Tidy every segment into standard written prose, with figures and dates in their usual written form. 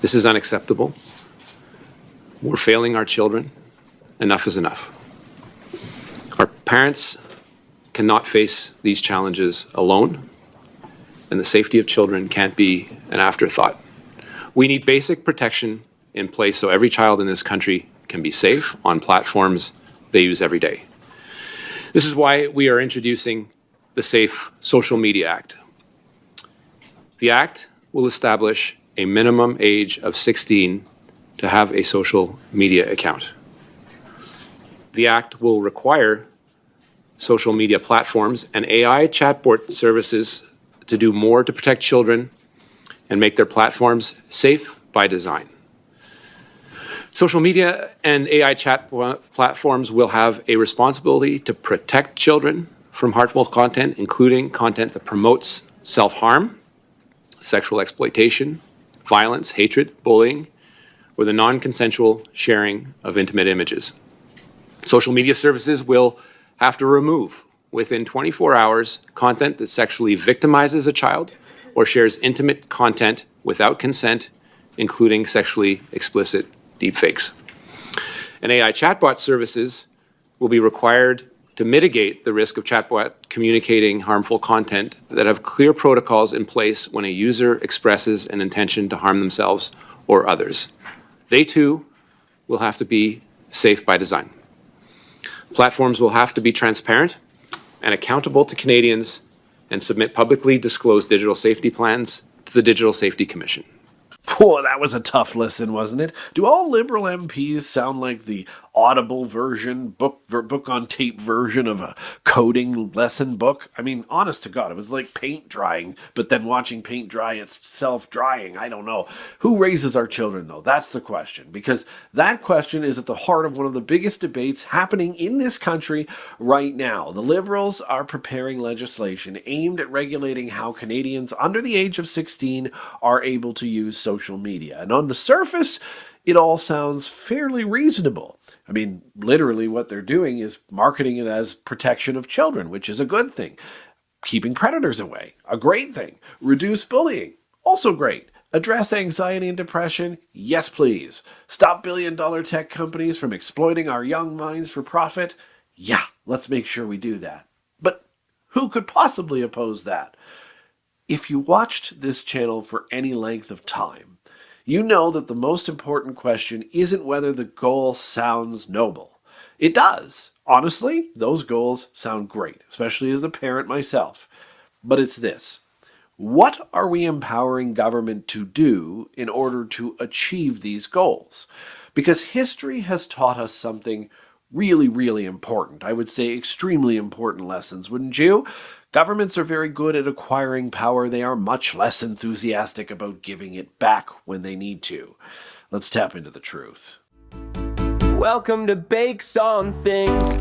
This is unacceptable. We're failing our children. Enough is enough. Our parents cannot face these challenges alone, and the safety of children can't be an afterthought. We need basic protection in place so every child in this country can be safe on platforms they use every day. This is why we are introducing the Safe Social Media Act. The Act will establish a minimum age of 16 to have a social media account. The Act will require social media platforms and AI chatbot services to do more to protect children and make their platforms safe by design. Social media and AI chat platforms will have a responsibility to protect children from harmful content, including content that promotes self-harm, sexual exploitation, violence, hatred, bullying, or the non-consensual sharing of intimate images. Social media services will have to remove, within 24 hours, content that sexually victimizes a child or shares intimate content without consent, including sexually explicit deepfakes. And AI chatbot services will be required to mitigate the risk of chatbot communicating harmful content that have clear protocols in place when a user expresses an intention to harm themselves or others. They too will have to be safe by design. Platforms will have to be transparent and accountable to Canadians and submit publicly disclosed digital safety plans to the Digital Safety Commission. Boy, that was a tough listen, wasn't it? Do all Liberal MPs sound like the audible version, book on tape version of a coding lesson book? I mean, honest to God, it was like paint drying, but then watching paint dry itself drying. I don't know. Who raises our children, though? That's the question, because that question is at the heart of one of the biggest debates happening in this country right now. The Liberals are preparing legislation aimed at regulating how Canadians under the age of 16 are able to use social media. And on the surface, it all sounds fairly reasonable. I mean, literally what they're doing is marketing it as protection of children, which is a good thing. Keeping predators away, a great thing. Reduce bullying, also great. Address anxiety and depression, yes please. Stop billion-dollar tech companies from exploiting our young minds for profit, yeah, let's make sure we do that. But who could possibly oppose that? If you watched this channel for any length of time, you know that the most important question isn't whether the goal sounds noble. It does. Honestly, those goals sound great, especially as a parent myself. But it's this. What are we empowering government to do in order to achieve these goals? Because history has taught us something really, really important. I would say extremely important lessons, wouldn't you? Governments are very good at acquiring power. They are much less enthusiastic about giving it back when they need to. Let's tap into the truth. Welcome to Bakes on Things.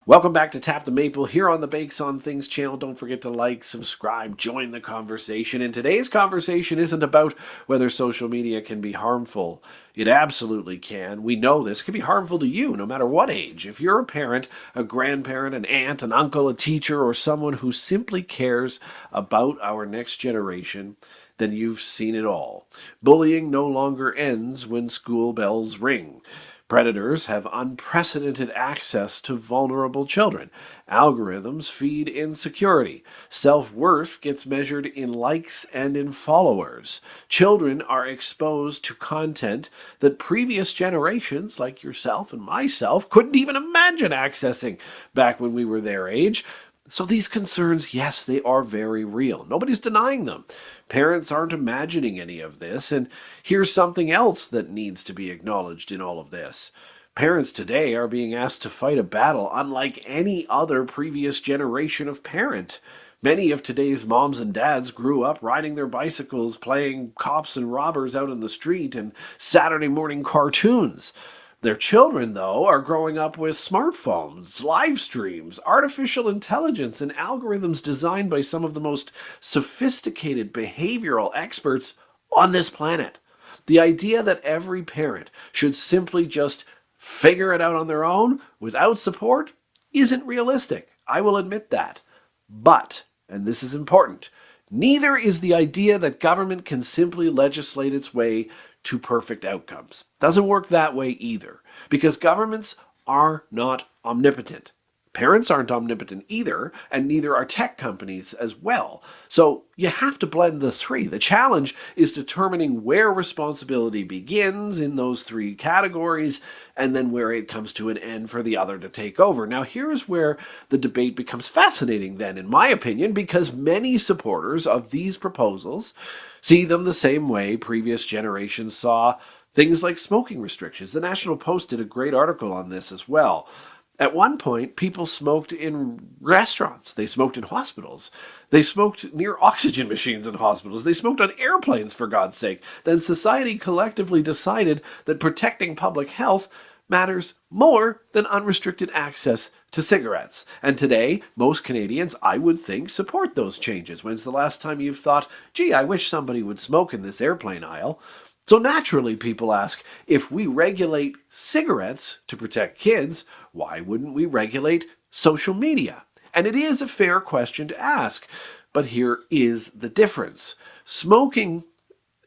Welcome back to Tap the Maple here on the Bakes on Things channel. Don't forget to like, subscribe, join the conversation. And today's conversation isn't about whether social media can be harmful. It absolutely can. We know this. It can be harmful to you no matter what age. If you're a parent, a grandparent, an aunt, an uncle, a teacher, or someone who simply cares about our next generation, then you've seen it all. Bullying no longer ends when school bells ring. Predators have unprecedented access to vulnerable children. Algorithms feed insecurity. Self-worth gets measured in likes and in followers. Children are exposed to content that previous generations, like yourself and myself, couldn't even imagine accessing back when we were their age. So these concerns, yes, they are very real. Nobody's denying them. Parents aren't imagining any of this, and here's something else that needs to be acknowledged in all of this. Parents today are being asked to fight a battle unlike any other previous generation of parent. Many of today's moms and dads grew up riding their bicycles, playing cops and robbers out in the street, and Saturday morning cartoons. Their children, though, are growing up with smartphones, live streams, artificial intelligence, and algorithms designed by some of the most sophisticated behavioral experts on this planet. The idea that every parent should simply just figure it out on their own without support isn't realistic. I will admit that. But, and this is important, Neither is the idea that government can simply legislate its way to perfect outcomes. Doesn't work that way either, because governments are not omnipotent. Parents aren't omnipotent either, and neither are tech companies as well. So you have to blend the three. The challenge is determining where responsibility begins in those three categories, and then where it comes to an end for the other to take over. Now, here's where the debate becomes fascinating then, in my opinion, because many supporters of these proposals see them the same way previous generations saw things like smoking restrictions. The National Post did a great article on this as well. At one point, people smoked in restaurants. They smoked in hospitals. They smoked near oxygen machines in hospitals. They smoked on airplanes, for God's sake. Then society collectively decided that protecting public health matters more than unrestricted access to cigarettes. And today, most Canadians, I would think, support those changes. When's the last time you've thought, gee, I wish somebody would smoke in this airplane aisle? So naturally, people ask, if we regulate cigarettes to protect kids, why wouldn't we regulate social media? And it is a fair question to ask, but here is the difference. Smoking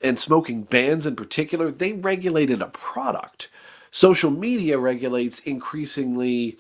and smoking bans in particular, they regulated a product. Social media regulates increasingly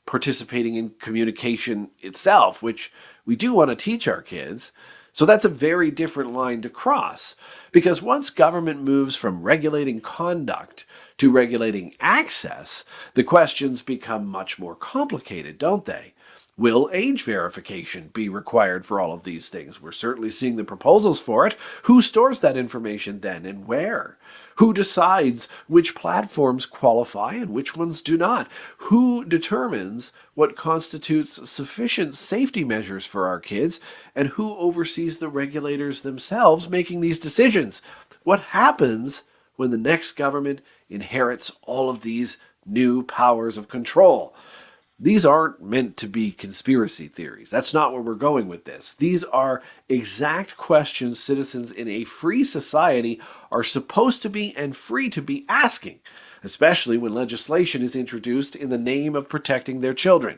participating in communication itself, which we do want to teach our kids. So that's a very different line to cross, because once government moves from regulating conduct to regulating access, the questions become much more complicated, don't they? Will age verification be required for all of these things? We're certainly seeing the proposals for it. Who stores that information then and where? Who decides which platforms qualify and which ones do not? Who determines what constitutes sufficient safety measures for our kids? And who oversees the regulators themselves making these decisions? What happens when the next government inherits all of these new powers of control? These aren't meant to be conspiracy theories. That's not where we're going with this. These are exact questions citizens in a free society are supposed to be and free to be asking, especially when legislation is introduced in the name of protecting their children.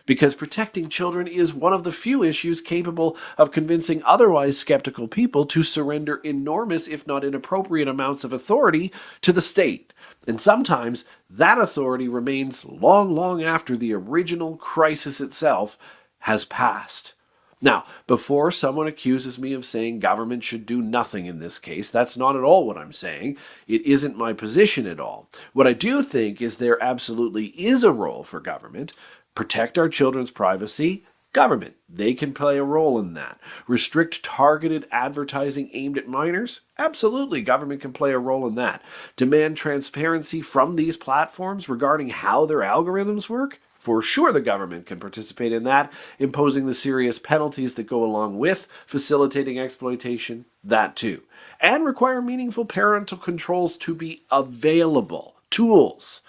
Because protecting children is one of the few issues capable of convincing otherwise skeptical people to surrender enormous, if not inappropriate, amounts of authority to the state. And sometimes that authority remains long, long after the original crisis itself has passed. Now, before someone accuses me of saying government should do nothing in this case, that's not at all what I'm saying. It isn't my position at all. What I do think is there absolutely is a role for government. Protect our children's privacy, government. They can play a role in that. Restrict targeted advertising aimed at minors? Absolutely, government can play a role in that. Demand transparency from these platforms regarding how their algorithms work? For sure the government can participate in that, imposing the serious penalties that go along with facilitating exploitation, that too. And require meaningful parental controls to be available. Tools.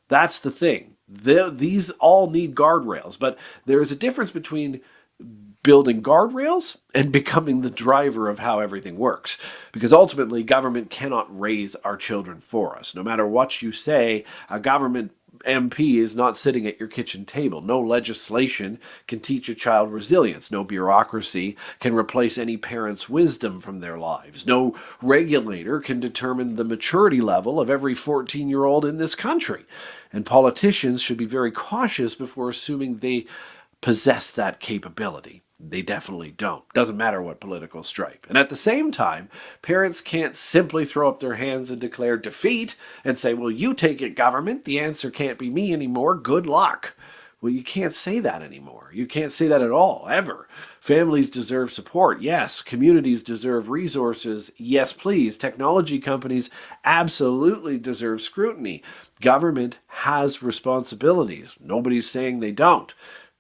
That's the thing. These all need guardrails, but there is a difference between building guardrails and becoming the driver of how everything works. Because ultimately, government cannot raise our children for us. No matter what you say, a government MP is not sitting at your kitchen table. No legislation can teach a child resilience. No bureaucracy can replace any parent's wisdom from their lives. No regulator can determine the maturity level of every 14-year-old in this country. And politicians should be very cautious before assuming they possess that capability. They definitely don't. Doesn't matter what political stripe. And at the same time, parents can't simply throw up their hands and declare defeat and say, well, you take it, government. The answer can't be me anymore. Good luck. Well, you can't say that anymore. You can't say that at all, ever. Families deserve support, yes. Communities deserve resources, yes, please. Technology companies absolutely deserve scrutiny. Government has responsibilities. Nobody's saying they don't.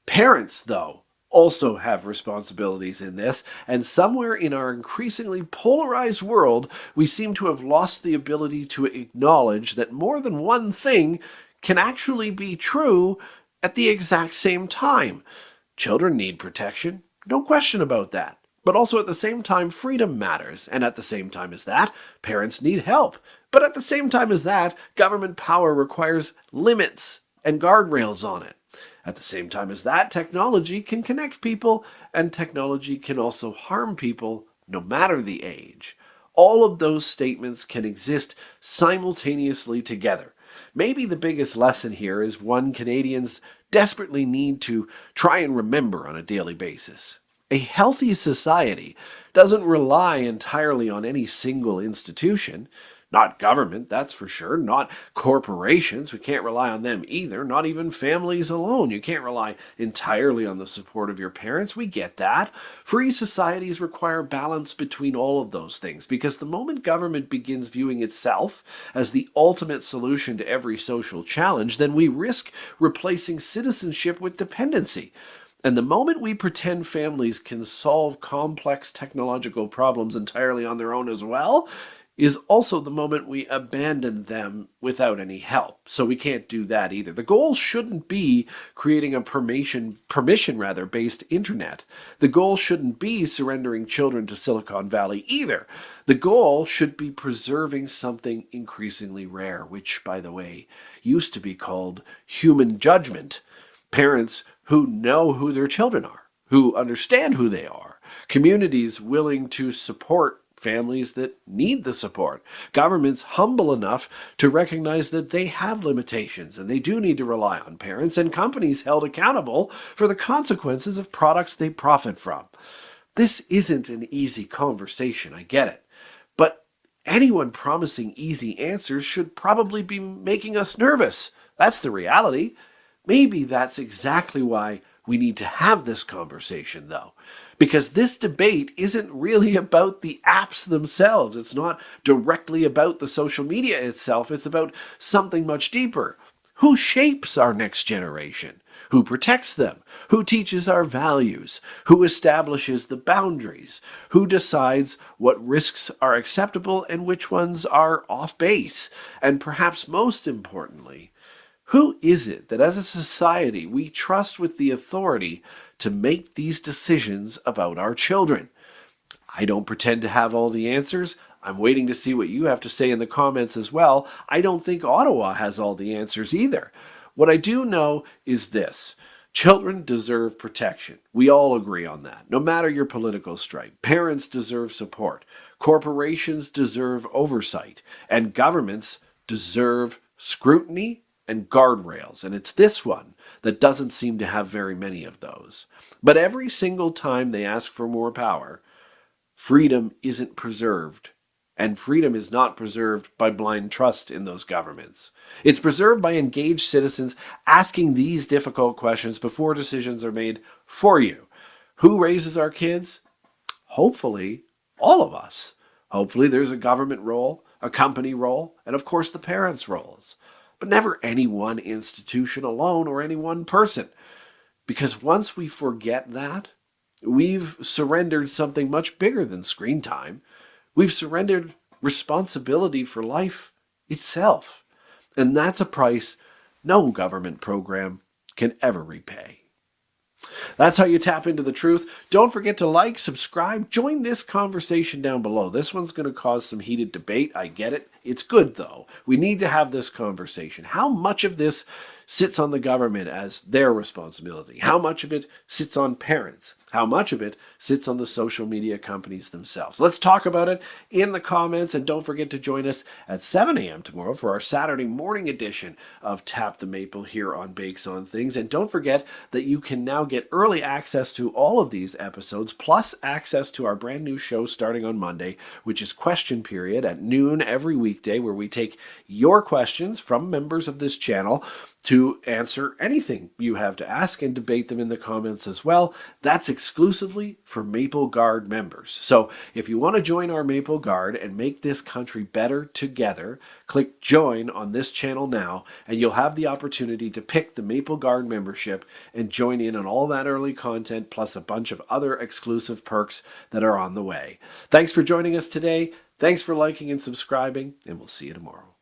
Parents, though, also have responsibilities in this, and somewhere in our increasingly polarized world, we seem to have lost the ability to acknowledge that more than one thing can actually be true at the exact same time. Children need protection, no question about that. But also at the same time, freedom matters, and at the same time as that, parents need help. But at the same time as that, government power requires limits and guardrails on it. At the same time as that, technology can connect people, and technology can also harm people, no matter the age. All of those statements can exist simultaneously together. Maybe the biggest lesson here is one Canadians desperately need to try and remember on a daily basis. A healthy society doesn't rely entirely on any single institution. Not government, that's for sure. Not corporations. We can't rely on them either. Not even families alone. You can't rely entirely on the support of your parents. We get that. Free societies require balance between all of those things, because the moment government begins viewing itself as the ultimate solution to every social challenge, then we risk replacing citizenship with dependency. And the moment we pretend families can solve complex technological problems entirely on their own as well, is also the moment we abandon them without any help. So we can't do that either. The goal shouldn't be creating a permission-based internet. The goal shouldn't be surrendering children to Silicon Valley either. The goal should be preserving something increasingly rare, which, by the way, used to be called human judgment. Parents who know who their children are, who understand who they are, communities willing to support families that need the support, governments humble enough to recognize that they have limitations and they do need to rely on parents, and companies held accountable for the consequences of products they profit from. This isn't an easy conversation, I get it, but anyone promising easy answers should probably be making us nervous. That's the reality. Maybe that's exactly why we need to have this conversation, though, because this debate isn't really about the apps themselves. It's not directly about the social media itself. It's about something much deeper. Who shapes our next generation? Who protects them? Who teaches our values? Who establishes the boundaries? Who decides what risks are acceptable and which ones are off base? And perhaps most importantly, who is it that as a society we trust with the authority to make these decisions about our children? I don't pretend to have all the answers. I'm waiting to see what you have to say in the comments as well. I don't think Ottawa has all the answers either. What I do know is this. Children deserve protection. We all agree on that, no matter your political stripe. Parents deserve support. Corporations deserve oversight. And governments deserve scrutiny and guardrails, and it's this one that doesn't seem to have very many of those. But every single time they ask for more power, freedom isn't preserved, and freedom is not preserved by blind trust in those governments. It's preserved by engaged citizens asking these difficult questions before decisions are made for you. Who raises our kids? Hopefully, all of us. Hopefully there's a government role, a company role, and of course the parents' roles. But never any one institution alone or any one person. Because once we forget that, we've surrendered something much bigger than screen time. We've surrendered responsibility for life itself. And that's a price no government program can ever repay. That's how you tap into the truth. Don't forget to like, subscribe, join this conversation down below. This one's going to cause some heated debate. I get it. It's good, though. We need to have this conversation. How much of this sits on the government as their responsibility? How much of it sits on parents? How much of it sits on the social media companies themselves? Let's talk about it in the comments, and don't forget to join us at 7 a.m. tomorrow for our Saturday morning edition of Tap the Maple here on Bakes on Things. And don't forget that you can now get early access to all of these episodes, plus access to our brand new show starting on Monday, which is Question Period at noon every weekday, where we take your questions from members of this channel to answer anything you have to ask and debate them in the comments as well. That's exclusively for Maple Guard members. So if you want to join our Maple Guard and make this country better together, click join on this channel now, and you'll have the opportunity to pick the Maple Guard membership and join in on all that early content, plus a bunch of other exclusive perks that are on the way. Thanks for joining us today. Thanks for liking and subscribing, and we'll see you tomorrow.